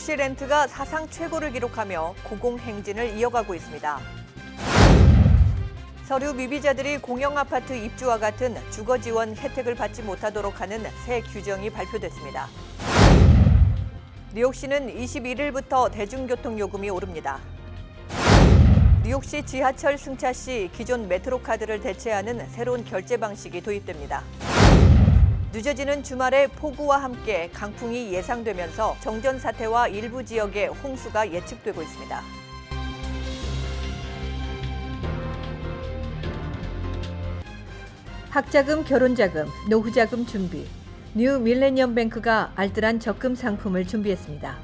뉴욕시 렌트가 사상 최고를 기록하며 고공행진을 이어가고 있습니다. 서류 미비자들이 공영아파트 입주와 같은 주거 지원 혜택을 받지 못하도록 하는 새 규정이 발표됐습니다. 뉴욕시는 21일부터 대중교통 요금이 오릅니다. 뉴욕시 지하철 승차 시 기존 메트로카드를 대체하는 새로운 결제 방식이 도입됩니다. 뉴저지는 주말에 폭우와 함께 강풍이 예상되면서 정전 사태와 일부 지역의 홍수가 예측되고 있습니다. 학자금, 결혼자금, 노후자금 준비. 뉴 밀레니엄 뱅크가 알뜰한 적금 상품을 준비했습니다.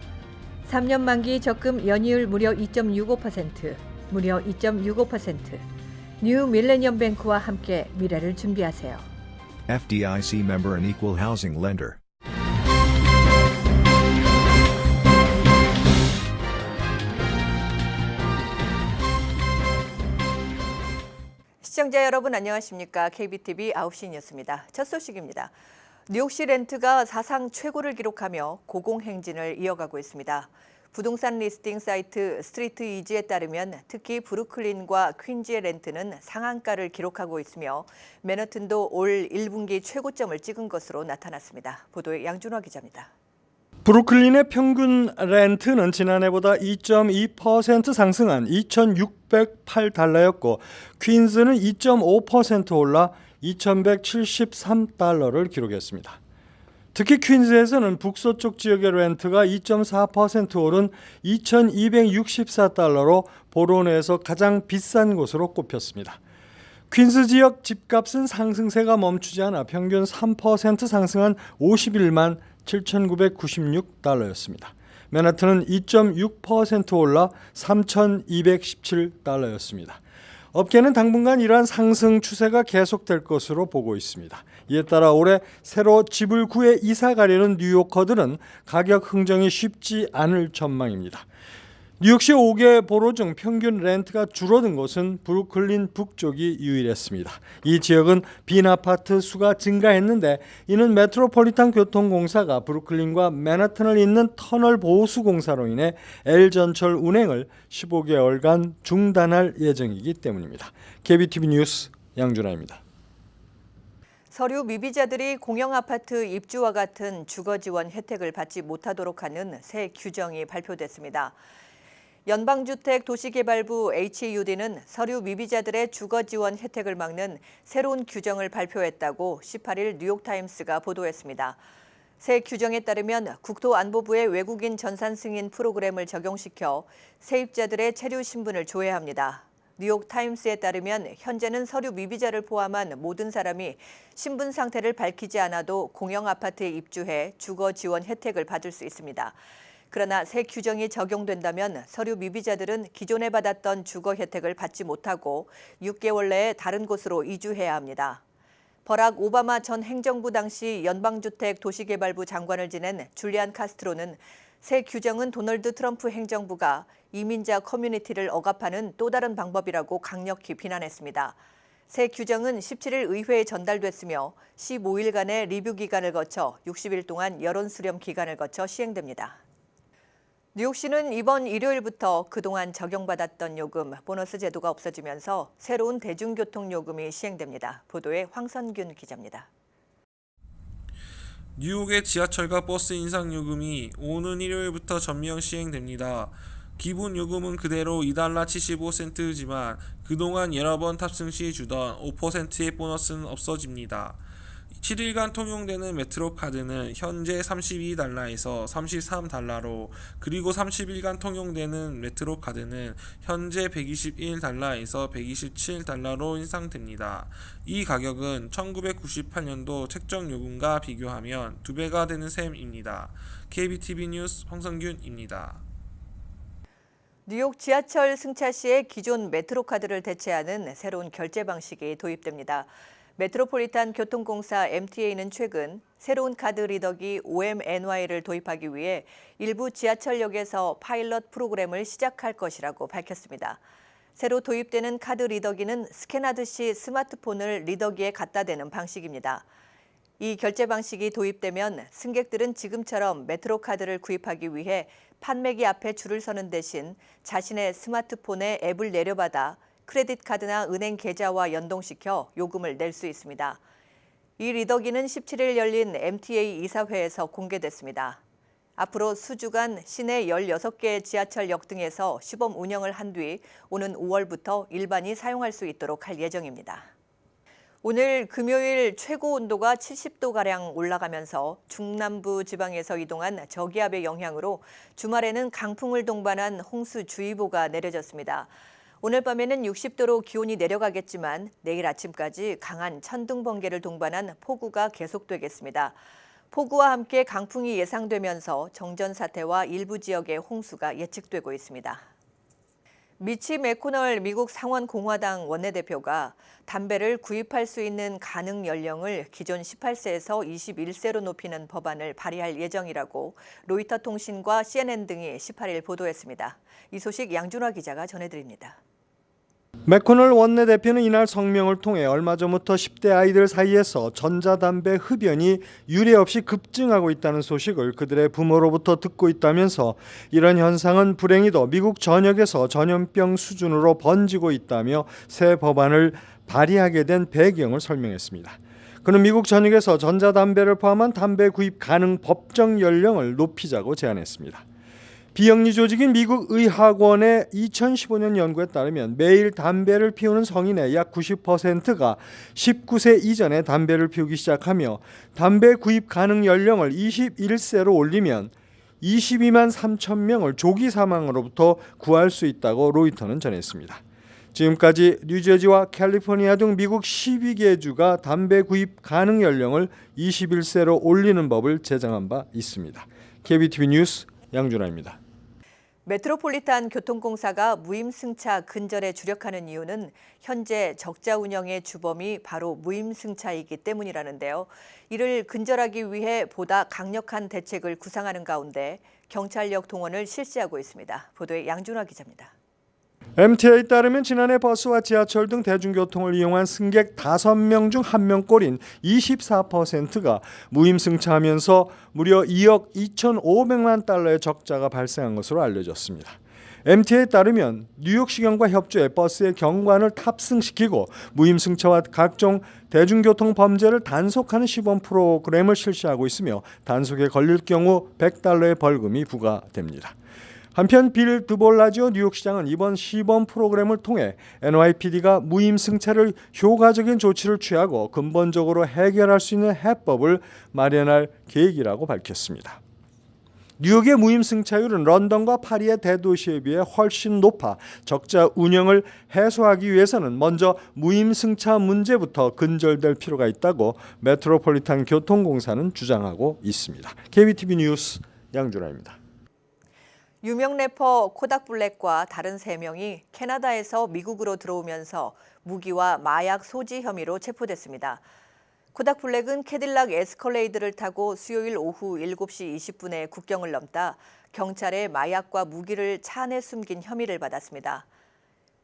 3년 만기 적금 연이율 무려 2.65%, 무려 2.65%. 뉴 밀레니엄 뱅크와 함께 미래를 준비하세요. FDIC member and equal housing lender. 시청자 여러분 안녕하십니까? KBTV 9시 뉴스입니다. 첫 소식입니다. 뉴욕시 렌트가 사상 최고를 기록하며 고공행진을 이어가고 있습니다. 부동산 리스팅 사이트 스트리트 이지에 따르면 특히 브루클린과 퀸즈의 렌트는 상한가를 기록하고 있으며 맨하튼도 올 1분기 최고점을 찍은 것으로 나타났습니다. 보도에 양준화 기자입니다. 브루클린의 평균 렌트는 지난해보다 2.2% 상승한 2,608달러였고 퀸즈는 2.5% 올라 2,173달러를 기록했습니다. 특히 퀸즈에서는 북서쪽 지역의 렌트가 2.4% 오른 2,264달러로 보로내에서 가장 비싼 곳으로 꼽혔습니다. 퀸즈 지역 집값은 상승세가 멈추지 않아 평균 3% 상승한 51만 7,996달러였습니다. 맨하튼은 2.6% 올라 3,217달러였습니다. 업계는 당분간 이러한 상승 추세가 계속될 것으로 보고 있습니다. 이에 따라 올해 새로 집을 구해 이사 가려는 뉴요커들은 가격 흥정이 쉽지 않을 전망입니다. 뉴욕시 5개 보로 중 평균 렌트가 줄어든 곳은 브루클린 북쪽이 유일했습니다. 이 지역은 빈 아파트 수가 증가했는데 이는 메트로폴리탄 교통공사가 브루클린과 맨하튼을 잇는 터널 보수 공사로 인해 L전철 운행을 15개월간 중단할 예정이기 때문입니다. KBTV 뉴스 양준하입니다. 서류 미비자들이 공영아파트 입주와 같은 주거 지원 혜택을 받지 못하도록 하는 새 규정이 발표됐습니다. 연방주택 도시개발부 HUD는 서류 미비자들의 주거 지원 혜택을 막는 새로운 규정을 발표했다고 18일 뉴욕타임스가 보도했습니다. 새 규정에 따르면 국토안보부의 외국인 전산 승인 프로그램을 적용시켜 세입자들의 체류 신분을 조회합니다. 뉴욕타임스에 따르면 현재는 서류 미비자를 포함한 모든 사람이 신분 상태를 밝히지 않아도 공영아파트에 입주해 주거 지원 혜택을 받을 수 있습니다. 그러나 새 규정이 적용된다면 서류 미비자들은 기존에 받았던 주거 혜택을 받지 못하고 6개월 내에 다른 곳으로 이주해야 합니다. 버락 오바마 전 행정부 당시 연방주택 도시개발부 장관을 지낸 줄리안 카스트로는 새 규정은 도널드 트럼프 행정부가 이민자 커뮤니티를 억압하는 또 다른 방법이라고 강력히 비난했습니다. 새 규정은 17일 의회에 전달됐으며 15일간의 리뷰 기간을 거쳐 60일 동안 여론 수렴 기간을 거쳐 시행됩니다. 뉴욕시는 이번 일요일부터 그동안 적용받았던 요금, 보너스 제도가 없어지면서 새로운 대중교통 요금이 시행됩니다. 보도에 황선균 기자입니다. 뉴욕의 지하철과 버스 인상 요금이 오는 일요일부터 전면 시행됩니다. 기본 요금은 그대로 $2.75지만 그동안 여러 번 탑승 시 주던 5%의 보너스는 없어집니다. 7일간 통용되는 메트로카드는 현재 $32에서 $33로 그리고 30일간 통용되는 메트로카드는 현재 $121에서 $127로 인상됩니다. 이 가격은 1998년도 책정요금과 비교하면 2배가 되는 셈입니다. KBTV 뉴스 황성균입니다. 뉴욕 지하철 승차 시에 기존 메트로카드를 대체하는 새로운 결제 방식이 도입됩니다. 메트로폴리탄 교통공사 MTA는 최근 새로운 카드 리더기 OMNY를 도입하기 위해 일부 지하철역에서 파일럿 프로그램을 시작할 것이라고 밝혔습니다. 새로 도입되는 카드 리더기는 스캔하듯이 스마트폰을 리더기에 갖다 대는 방식입니다. 이 결제 방식이 도입되면 승객들은 지금처럼 메트로카드를 구입하기 위해 판매기 앞에 줄을 서는 대신 자신의 스마트폰에 앱을 내려받아 크레딧 카드나 은행 계좌와 연동시켜 요금을 낼 수 있습니다. 이 리더기는 17일 열린 MTA 이사회에서 공개됐습니다. 앞으로 수주간 시내 16개의 지하철역 등에서 시범 운영을 한 뒤 오는 5월부터 일반이 사용할 수 있도록 할 예정입니다. 오늘 금요일 최고 온도가 70도가량 올라가면서 중남부 지방에서 이동한 저기압의 영향으로 주말에는 강풍을 동반한 홍수주의보가 내려졌습니다. 오늘 밤에는 60도로 기온이 내려가겠지만 내일 아침까지 강한 천둥 번개를 동반한 폭우가 계속되겠습니다. 폭우와 함께 강풍이 예상되면서 정전 사태와 일부 지역의 홍수가 예측되고 있습니다. 미치 매코널 미국 상원공화당 원내대표가 담배를 구입할 수 있는 가능 연령을 기존 18세에서 21세로 높이는 법안을 발의할 예정이라고 로이터 통신과 CNN 등이 18일 보도했습니다. 이 소식 양준화 기자가 전해드립니다. 매코널 원내대표는 이날 성명을 통해 얼마 전부터 10대 아이들 사이에서 전자담배 흡연이 유례 없이 급증하고 있다는 소식을 그들의 부모로부터 듣고 있다면서 이런 현상은 불행히도 미국 전역에서 전염병 수준으로 번지고 있다며 새 법안을 발의하게 된 배경을 설명했습니다. 그는 미국 전역에서 전자담배를 포함한 담배 구입 가능 법정 연령을 높이자고 제안했습니다. 비영리 조직인 미국 의학원의 2015년 연구에 따르면 매일 담배를 피우는 성인의 약 90%가 19세 이전에 담배를 피우기 시작하며 담배 구입 가능 연령을 21세로 올리면 22만 3천 명을 조기 사망으로부터 구할 수 있다고 로이터는 전했습니다. 지금까지 뉴저지와 캘리포니아 등 미국 12개 주가 담배 구입 가능 연령을 21세로 올리는 법을 제정한 바 있습니다. KBTV 뉴스 양준하입니다. 메트로폴리탄 교통공사가 무임승차 근절에 주력하는 이유는 현재 적자 운영의 주범이 바로 무임승차이기 때문이라는데요. 이를 근절하기 위해 보다 강력한 대책을 구상하는 가운데 경찰력 동원을 실시하고 있습니다. 보도에 양준화 기자입니다. MTA에 따르면 지난해 버스와 지하철 등 대중교통을 이용한 승객 5명 중 1명꼴인 24%가 무임승차하면서 무려 2억 2,500만 달러의 적자가 발생한 것으로 알려졌습니다. MTA에 따르면 뉴욕시경과 협조해 버스의 경관을 탑승시키고 무임승차와 각종 대중교통 범죄를 단속하는 시범 프로그램을 실시하고 있으며 단속에 걸릴 경우 $100의 벌금이 부과됩니다. 한편 빌 드볼라지오 뉴욕시장은 이번 시범 프로그램을 통해 NYPD가 무임승차를 효과적인 조치를 취하고 근본적으로 해결할 수 있는 해법을 마련할 계획이라고 밝혔습니다. 뉴욕의 무임승차율은 런던과 파리의 대도시에 비해 훨씬 높아 적자 운영을 해소하기 위해서는 먼저 무임승차 문제부터 근절될 필요가 있다고 메트로폴리탄 교통공사는 주장하고 있습니다. KBTV 뉴스 양준하입니다. 유명 래퍼 코닥 블랙과 다른 3명이 캐나다에서 미국으로 들어오면서 무기와 마약 소지 혐의로 체포됐습니다. 코닥 블랙은 캐딜락 에스컬레이드를 타고 수요일 오후 7시 20분에 국경을 넘다 경찰에 마약과 무기를 차 안에 숨긴 혐의를 받았습니다.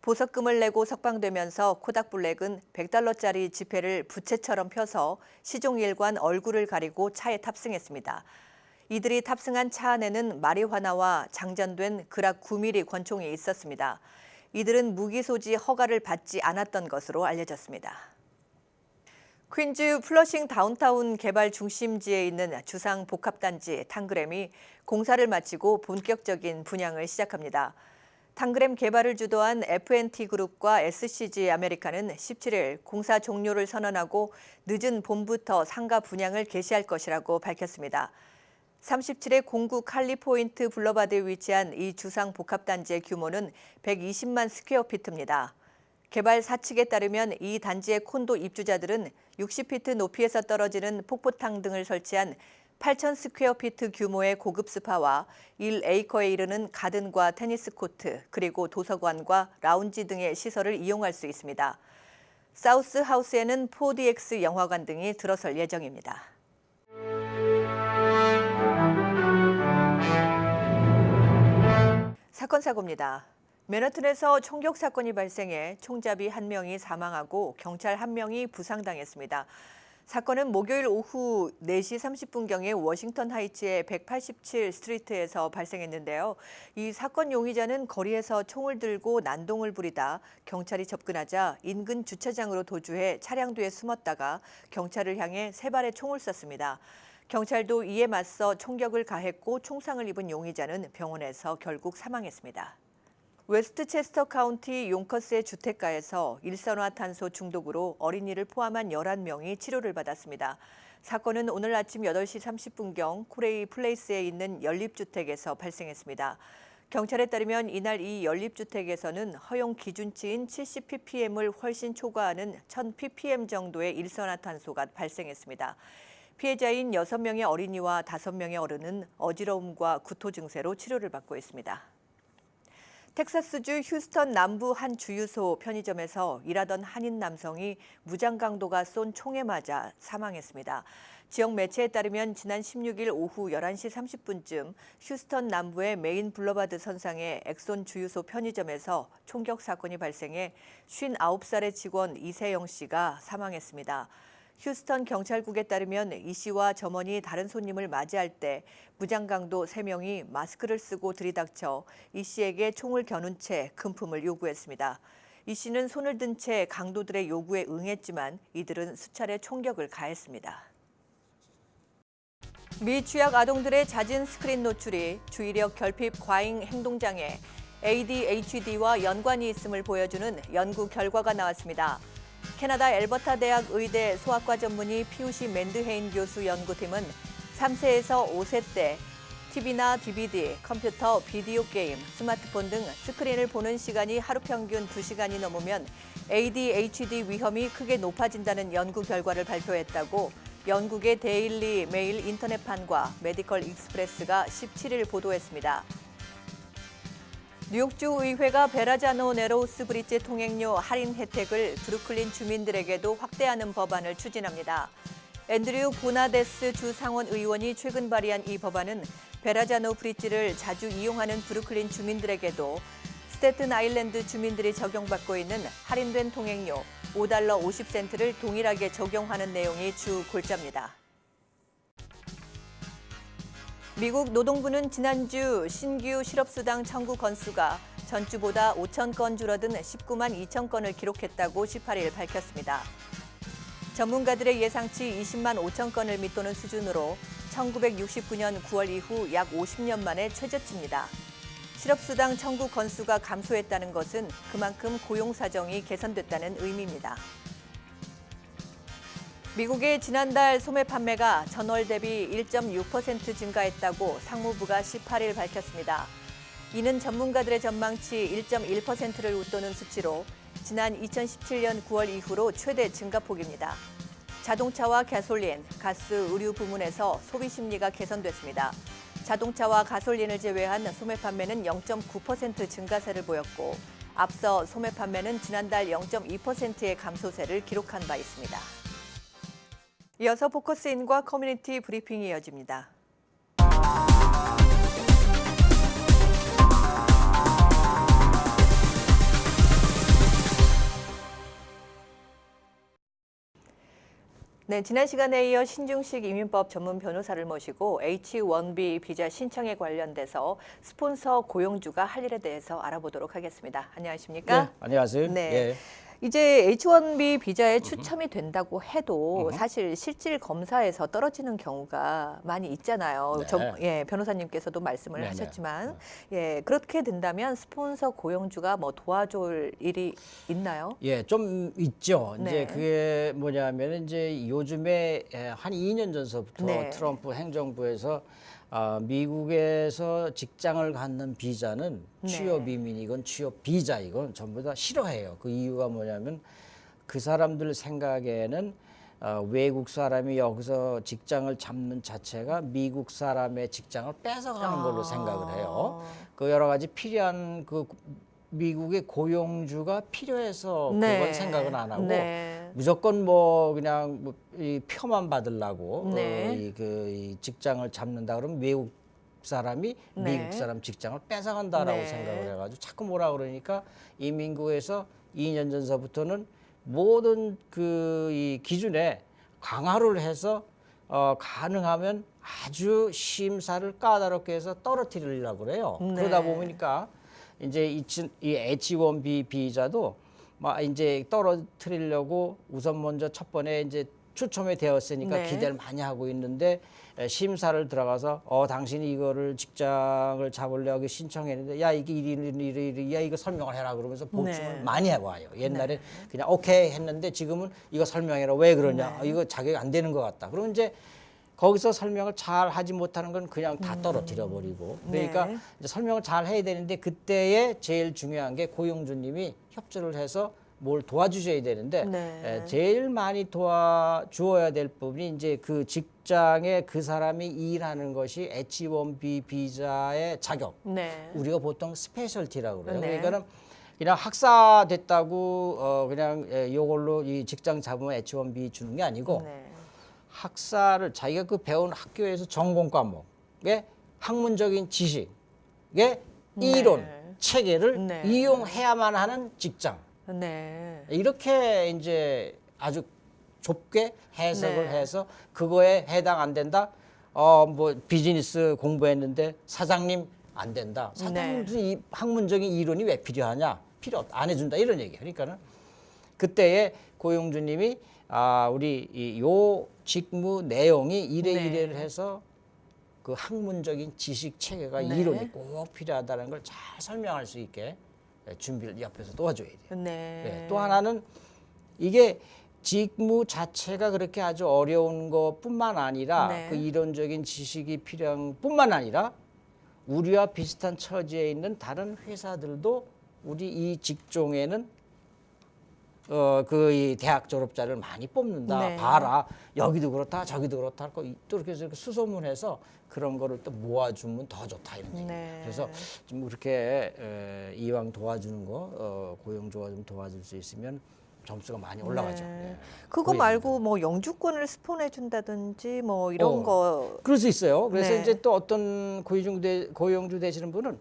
보석금을 내고 석방되면서 코닥 블랙은 $100짜리 지폐를 부채처럼 펴서 시종일관 얼굴을 가리고 차에 탑승했습니다. 이들이 탑승한 차 안에는 마리화나와 장전된 그락 9mm 권총이 있었습니다. 이들은 무기 소지 허가를 받지 않았던 것으로 알려졌습니다. 퀸즈 플러싱 다운타운 개발 중심지에 있는 주상 복합단지 탕그램이 공사를 마치고 본격적인 분양을 시작합니다. 탕그램 개발을 주도한 F&T 그룹과 SCG 아메리카는 17일 공사 종료를 선언하고 늦은 봄부터 상가 분양을 개시할 것이라고 밝혔습니다. 37의 공구 칼리포인트 블러바드에 위치한 이 주상 복합단지의 규모는 120만 스퀘어피트입니다. 개발 사측에 따르면 이 단지의 콘도 입주자들은 60피트 높이에서 떨어지는 폭포탕 등을 설치한 8,000 스퀘어피트 규모의 고급 스파와 1에이커에 이르는 가든과 테니스 코트, 그리고 도서관과 라운지 등의 시설을 이용할 수 있습니다. 사우스 하우스에는 4DX 영화관 등이 들어설 예정입니다. 사건 사고입니다. 맨하튼에서 총격 사건이 발생해 총잡이 1명이 사망하고 경찰 1명이 부상당했습니다. 사건은 목요일 오후 4시 30분경에 워싱턴 하이츠의 187 스트리트에서 발생했는데요. 이 사건 용의자는 거리에서 총을 들고 난동을 부리다 경찰이 접근하자 인근 주차장으로 도주해 차량 뒤에 숨었다가 경찰을 향해 3발의 총을 쐈습니다. 경찰도 이에 맞서 총격을 가했고 총상을 입은 용의자는 병원에서 결국 사망했습니다. 웨스트체스터 카운티 용커스의 주택가에서 일산화탄소 중독으로 어린이를 포함한 11명이 치료를 받았습니다. 사건은 오늘 아침 8시 30분경 코레이 플레이스에 있는 연립주택에서 발생했습니다. 경찰에 따르면 이날 이 연립주택에서는 허용 기준치인 70ppm을 훨씬 초과하는 1000ppm 정도의 일산화탄소가 발생했습니다. 피해자인 6명의 어린이와 5명의 어른은 어지러움과 구토 증세로 치료를 받고 있습니다. 텍사스주 휴스턴 남부 한 주유소 편의점에서 일하던 한인 남성이 무장강도가 쏜 총에 맞아 사망했습니다. 지역 매체에 따르면 지난 16일 오후 11시 30분쯤 휴스턴 남부의 메인 블러바드 선상의 엑손 주유소 편의점에서 총격 사건이 발생해 59살의 직원 이세영 씨가 사망했습니다. 휴스턴 경찰국에 따르면 이 씨와 점원이 다른 손님을 맞이할 때 무장강도 3명이 마스크를 쓰고 들이닥쳐 이 씨에게 총을 겨눈 채 금품을 요구했습니다. 이 씨는 손을 든 채 강도들의 요구에 응했지만 이들은 수차례 총격을 가했습니다. 미취학 아동들의 잦은 스크린 노출이 주의력 결핍 과잉 행동장애 ADHD와 연관이 있음을 보여주는 연구 결과가 나왔습니다. 캐나다 엘버타 대학 의대 소아과 전문의 피우시 맨드헤인 교수 연구팀은 3세에서 5세 때 TV나 DVD, 컴퓨터, 비디오 게임, 스마트폰 등 스크린을 보는 시간이 하루 평균 2시간이 넘으면 ADHD 위험이 크게 높아진다는 연구 결과를 발표했다고 영국의 데일리 메일 인터넷판과 메디컬 익스프레스가 17일 보도했습니다. 뉴욕주 의회가 베라자노 네로우스 브릿지 통행료 할인 혜택을 브루클린 주민들에게도 확대하는 법안을 추진합니다. 앤드류 보나데스 주 상원 의원이 최근 발의한 이 법안은 베라자노 브릿지를 자주 이용하는 브루클린 주민들에게도 스태튼 아일랜드 주민들이 적용받고 있는 할인된 통행료 $5 50센트를 동일하게 적용하는 내용이 주 골자입니다. 미국 노동부는 지난주 신규 실업수당 청구 건수가 전주보다 5천 건 줄어든 19만 2천 건을 기록했다고 18일 밝혔습니다. 전문가들의 예상치 20만 5천 건을 밑도는 수준으로 1969년 9월 이후 약 50년 만에 최저치입니다. 실업수당 청구 건수가 감소했다는 것은 그만큼 고용 사정이 개선됐다는 의미입니다. 미국의 지난달 소매 판매가 전월 대비 1.6% 증가했다고 상무부가 18일 밝혔습니다. 이는 전문가들의 전망치 1.1%를 웃도는 수치로 지난 2017년 9월 이후로 최대 증가폭입니다. 자동차와 가솔린, 가스, 의류 부문에서 소비 심리가 개선됐습니다. 자동차와 가솔린을 제외한 소매 판매는 0.9% 증가세를 보였고 앞서 소매 판매는 지난달 0.2%의 감소세를 기록한 바 있습니다. 이어서 포커스인과 커뮤니티 브리핑이 이어집니다. 네, 지난 시간에 이어 신중식 이민법 전문 변호사를 모시고 H-1B 비자 신청에 관련돼서 스폰서 고용주가 할 일에 대해서 알아보도록 하겠습니다. 안녕하십니까? 네, 안녕하세요. 네. 예. 이제 H-1B 비자에 추첨이 된다고 해도 사실 실질 검사에서 떨어지는 경우가 많이 있잖아요. 네. 변호사님께서도 말씀을 네네. 하셨지만 그렇게 된다면 스폰서 고용주가 뭐 도와줄 일이 있나요? 예, 좀 있죠. 네. 이제 그게 뭐냐면 이제 요즘에 한 2년 전서부터 네. 트럼프 행정부에서 미국에서 직장을 갖는 비자는 네. 취업 이민이건 취업 비자이건 전부 다 싫어해요. 그 이유가 뭐냐면 그 사람들 생각에는 외국 사람이 여기서 직장을 잡는 자체가 미국 사람의 직장을 뺏어가는 걸로 생각을 해요. 그 여러 가지 필요한 그 미국의 고용주가 필요해서 네. 그건 생각은 안 하고 네. 무조건 뭐 그냥 뭐 이 표만 받으려고 네. 이 직장을 잡는다 그러면 외국 사람이 네. 미국 사람 직장을 뺏어간다라고 네. 생각을 해가지고 자꾸 뭐라 그러니까 이민국에서 2년 전서부터는 모든 그 이 기준에 강화를 해서 가능하면 아주 심사를 까다롭게 해서 떨어뜨리려고 그래요. 네. 그러다 보니까 이제 이 H1B 비자도 막 이제 떨어뜨리려고 우선 먼저 첫 번에 이제 추첨이 되었으니까 네. 기대를 많이 하고 있는데 심사를 들어가서 당신이 이거를 직장을 잡으려고 신청했는데 야 이게 이리 야 이거 설명을 해라 그러면서 보충을 네. 많이 해와요. 옛날에 그냥 오케이 했는데 지금은 이거 설명해라 왜 그러냐 네. 이거 자격이 안 되는 것 같다. 그러면 이제 거기서 설명을 잘 하지 못하는 건 그냥 다 떨어뜨려 버리고 그러니까 네. 이제 설명을 잘 해야 되는데 그때에 제일 중요한 게 고용주님이 협조를 해서 뭘 도와주셔야 되는데 네. 제일 많이 도와주어야 될 부분이 이제 그 직장에 그 사람이 일하는 것이 H1B 비자의 자격. 네. 우리가 보통 스페셜티라고 그래요. 네. 그러니까는 그냥 학사 됐다고 그냥 요걸로 이 직장 잡으면 H1B 주는 게 아니고 네. 학사를 자기가 그 배운 학교에서 전공 과목에 학문적인 지식의 이론 체계를 네. 이용해야만 하는 직장. 네. 이렇게 이제 아주 좁게 해석을 네. 해서 그거에 해당 안 된다. 뭐 비즈니스 공부했는데 사장님 안 된다. 사장님 네. 이 학문적인 이론이 왜 필요하냐? 필요 안 해준다 이런 얘기예요. 그러니까는 그때에 고용주님이 우리 요 직무 내용이 이래이래를 해서 그 학문적인 지식 체계가 네. 이론이 꼭 필요하다는 걸 잘 설명할 수 있게 준비를 옆에서 도와줘야 돼요. 네. 네, 또 하나는 이게 직무 자체가 그렇게 아주 어려운 것뿐만 아니라 네. 그 이론적인 지식이 필요한 뿐만 아니라 우리와 비슷한 처지에 있는 다른 회사들도 우리 이 직종에는 이 대학 졸업자를 많이 뽑는다. 네. 봐라. 여기도 그렇다. 저기도 그렇다. 또 이렇게 해서 수소문해서 그런 거를 또 모아주면 더 좋다 이런 얘기. 네. 그래서 좀 그렇게 이왕 도와주는 거 고용주가 좀 도와줄 수 있으면 점수가 많이 올라가죠. 네. 예. 그거 그 말고 뭐 영주권을 스폰해 준다든지 뭐 이런 거. 그럴 수 있어요. 그래서 네. 이제 또 어떤 고용주 되시는 분은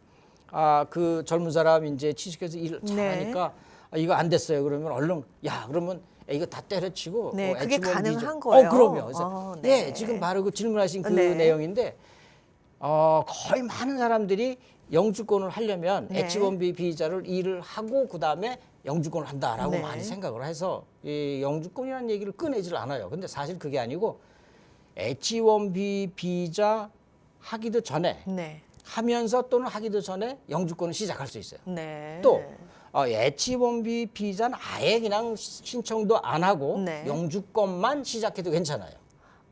그 젊은 사람 이제 취직해서 일을 네. 잘하니까 이거 안 됐어요. 그러면 얼른 그러면 이거 다 때려치고 네, 그게 H1B 가능한 거예요? 그럼요. 그래서 네. 지금 바로 그 질문하신 그 네. 내용인데 거의 많은 사람들이 영주권을 하려면 네. H1B 비자를 일을 하고 그다음에 영주권을 한다라고 네. 많이 생각을 해서 이 영주권이라는 얘기를 꺼내질 않아요. 근데 사실 그게 아니고 H1B 비자 하기도 전에 네. 하면서 또는 하기도 전에 영주권을 시작할 수 있어요. 네. 또 H1B 비자는 아예 그냥 신청도 안 하고 네. 영주권만 시작해도 괜찮아요. 이게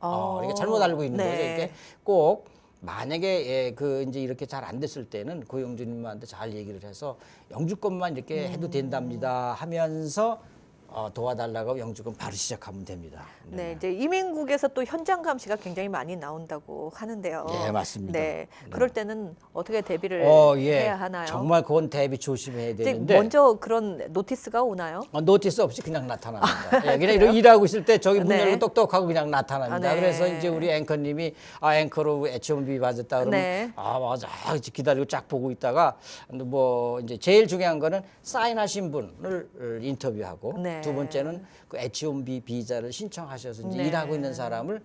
어. 잘못 알고 있는 네. 거죠. 이렇게 꼭 만약에 그 이제 이렇게 잘 안 됐을 때는 고용주님한테 잘 얘기를 해서 영주권만 이렇게 해도 된답니다 하면서 도와달라고 영주권 바로 시작하면 됩니다. 네, 이제 이민국에서 또 현장 감시가 굉장히 많이 나온다고 하는데요. 예, 맞습니다. 네, 그럴 때는 어떻게 대비를 예. 해야 하나요? 정말 그건 대비 조심해야 이제 되는데 먼저 그런 노티스가 오나요? 노티스 없이 그냥 나타납니다. 그냥 이렇게 일하고 있을 때 저기 문 네. 열고 똑똑하고 그냥 나타납니다. 네. 그래서 이제 우리 앵커님이 앵커로 H1B 맞았다 그러면 네. 맞아 기다리고 쫙 보고 있다가 뭐 이제 제일 중요한 거는 사인하신 분을 인터뷰하고 네. 두 번째는 그 H1B 비자를 신청하셔서 이제 네. 일하고 있는 사람을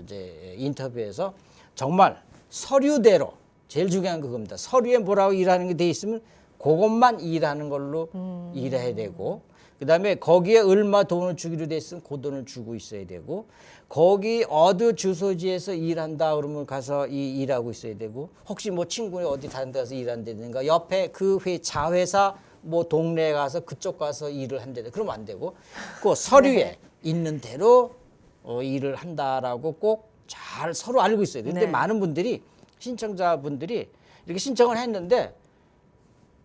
이제 인터뷰해서 정말 서류대로 제일 중요한 그겁니다. 서류에 뭐라고 일하는 게 돼 있으면 그것만 일하는 걸로 일해야 되고 그다음에 거기에 얼마 돈을 주기로 돼 있으면 그 돈을 주고 있어야 되고 거기 어느 주소지에서 일한다 그러면 가서 일하고 있어야 되고 혹시 뭐 친구가 어디 다른 데 가서 일한다든가 옆에 그 자회사 뭐 동네에 가서 그쪽 가서 일을 한대 그러면 안 되고 그 서류에 있는 대로 일을 한다라고 꼭 잘 서로 알고 있어야 돼요. 근데 네. 많은 분들이 신청자분들이 이렇게 신청을 했는데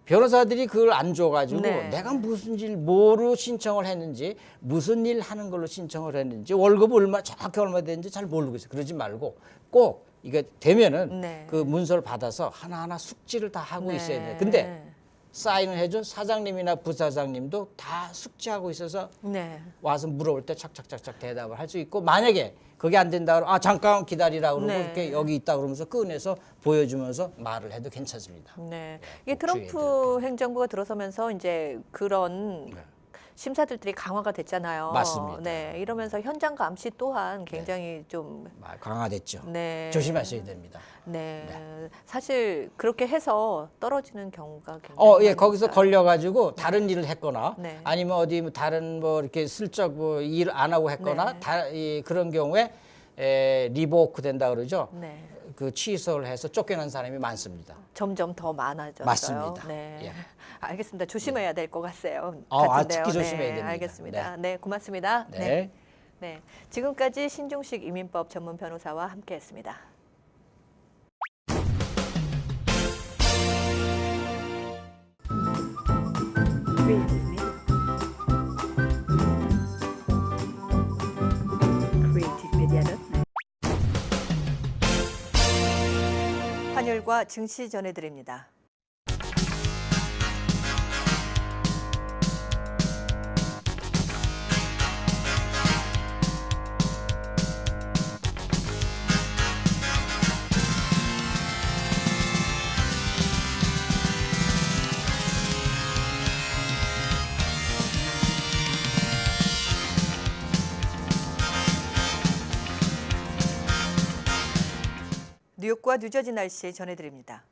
변호사들이 그걸 안 줘가지고 네. 내가 무슨 일 뭐로 신청을 했는지 무슨 일 하는 걸로 신청을 했는지 월급 얼마 정확히 얼마 되는지 잘 모르고 있어요. 그러지 말고 꼭 이게 되면은 네. 그 문서를 받아서 하나하나 숙지를 다 하고 네. 있어야 돼요. 근데 사인을 해준 사장님이나 부사장님도 다 숙지하고 있어서 네. 와서 물어볼 때 착착착착 대답을 할 수 있고 만약에 그게 안 된다 그러면 잠깐 기다리라 그러고 네. 이렇게 여기 있다 그러면서 꺼내서 보여주면서 말을 해도 괜찮습니다. 네. 이게 꼭 주의해야 트럼프 행정부가 들어서면서 이제 그런 심사들이 강화가 됐잖아요. 맞습니다. 네, 이러면서 현장 감시 또한 굉장히 좀 강화됐죠. 네. 조심하셔야 됩니다. 네. 사실 그렇게 해서 떨어지는 경우가 굉장히 예, 거기서 많으니까. 걸려가지고 다른 일을 했거나 네. 아니면 어디 뭐 다른 뭐 이렇게 슬쩍 뭐 일 안 하고 했거나 네. 그런 경우에 리보크 된다 그러죠. 네. 그 취소를 해서 쫓겨난 사람이 많습니다. 점점 더 많아졌어요. 맞습니다. 네. 예. 알겠습니다. 조심해야 될 것 같아요. 특히 조심해야 됩니다. 알겠습니다. 네, 고맙습니다. 네. 네. 지금까지 신중식 이민법 전문 변호사와 함께했습니다. 환율과 증시 전해드립니다. 뉴욕과 뉴저지 날씨 전해드립니다.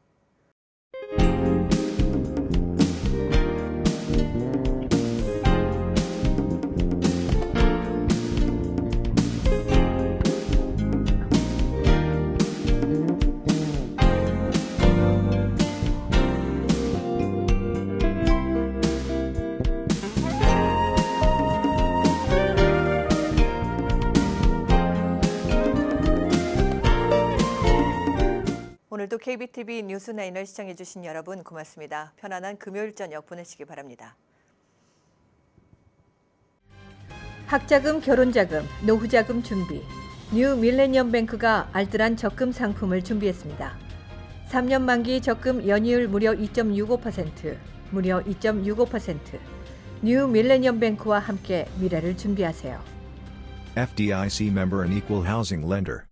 오늘도 KBTV 뉴스9을 시청해주신 여러분 고맙습니다. 편안한 금요일 저녁 보내시기 바랍니다. 학자금, 결혼자금, 노후자금 준비. 뉴 밀레니엄 뱅크가 알뜰한 적금 상품을 준비했습니다. 3년 만기 적금 연이율 무려 2.65%, 무려 2.65%. 뉴 밀레니엄 뱅크와 함께 미래를 준비하세요. FDIC member and equal housing lender.